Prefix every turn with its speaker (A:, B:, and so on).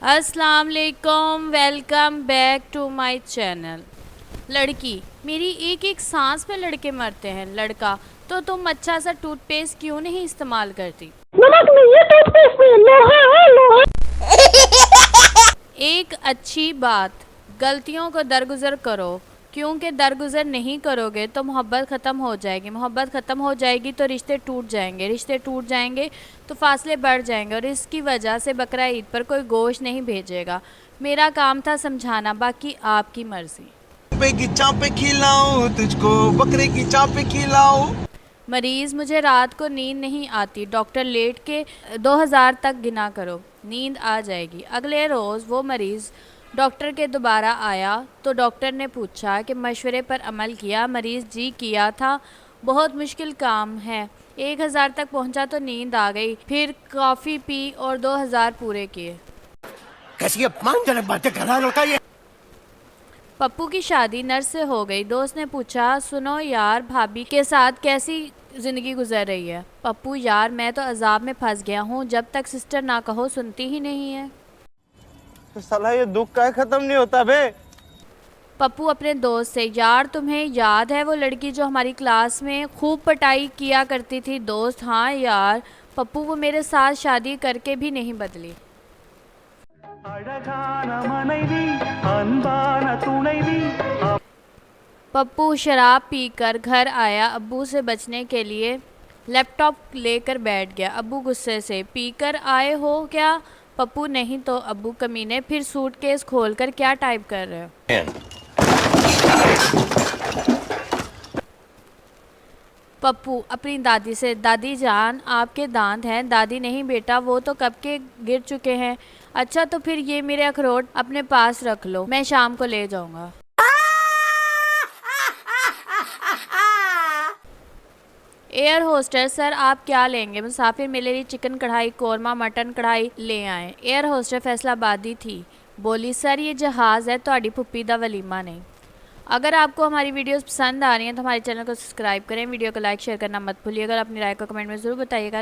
A: अस्सलाम वालेकुम, welcome back to my channel. लड़की, मेरी एक एक सांस पे लड़के मरते हैं। लड़का, तो तुम अच्छा सा टूथपेस्ट क्यों नहीं इस्तेमाल करती?
B: नमक नहीं है टूथपेस्ट में, लोहा है लोहा।
A: एक अच्छी बात, गलतियों को दरगुजर करो, क्योंकि दरगुजर नहीं करोगे तो मोहब्बत ख़त्म हो जाएगी। मोहब्बत ख़त्म हो जाएगी तो रिश्ते टूट जाएंगे। रिश्ते टूट जाएंगे तो फासले बढ़ जाएंगे और इसकी वजह से बकरा ईद पर कोई गोश्त नहीं भेजेगा। मेरा काम था समझाना, बाकी आपकी मर्ज़ी।
C: पे की चापे खिलाऊं तुझको, बकरे की चापे खिलाऊं।
A: मरीज़, मुझे रात को नींद नहीं आती। डॉक्टर, लेट के 2000 तक गिना करो, नींद आ जाएगी। अगले रोज़ वो मरीज़ डॉक्टर के दोबारा आया तो डॉक्टर ने पूछा कि मशवरे पर अमल किया? मरीज़, जी किया था, बहुत मुश्किल काम है। 1000 तक पहुंचा तो नींद आ गई, फिर कॉफ़ी पी और 2000 पूरे किए।
C: कैसी अपमानजनक बातें कर रहा लड़का ये।
A: पप्पू की शादी नर्स से हो गई। दोस्त ने पूछा, सुनो यार, भाभी के साथ कैसी ज़िंदगी गुजर रही है? पप्पू, यार मैं तो अजाब में फंस गया हूँ, जब तक सिस्टर ना कहो सुनती ही नहीं है।
C: तो साला ये दुख का खत्म नहीं होता बे।
A: पप्पू अपने दोस्त से, यार तुम्हें याद है वो लड़की जो हमारी क्लास में खूब पटाई किया करती थी? दोस्त, हाँ यार। पप्पू, वो मेरे साथ शादी करके भी नहीं बदली। पप्पू शराब पीकर घर आया, अब्बू से बचने के लिए लैपटॉप लेकर बैठ गया। अब्बू गुस्से से, पीकर आए हो क्या? पप्पू, नहीं तो। अब्बू, कमीने, फिर सूटकेस खोलकर क्या टाइप कर रहे हो? पप्पू अपनी दादी से, दादी जान आपके दांत हैं? दादी, नहीं बेटा, वो तो कब के गिर चुके हैं। अच्छा, तो फिर ये मेरे अखरोट अपने पास रख लो, मैं शाम को ले जाऊंगा। एयर होस्टेस, सर आप क्या लेंगे? मुसाफिर मेरे लिए चिकन कढ़ाई, कौरमा, मटन कढ़ाई ले आए। एयर होस्टेस फैसलाबादी थी, बोली, सर ये जहाज़ है, तो फुप्पी दा वलीमा नहीं। अगर आपको हमारी वीडियोस पसंद आ रही हैं तो हमारे चैनल को सब्सक्राइब करें, वीडियो को लाइक शेयर करना मत भूलिएगा। अपनी राय को कमेंट में ज़रूर बताइएगा।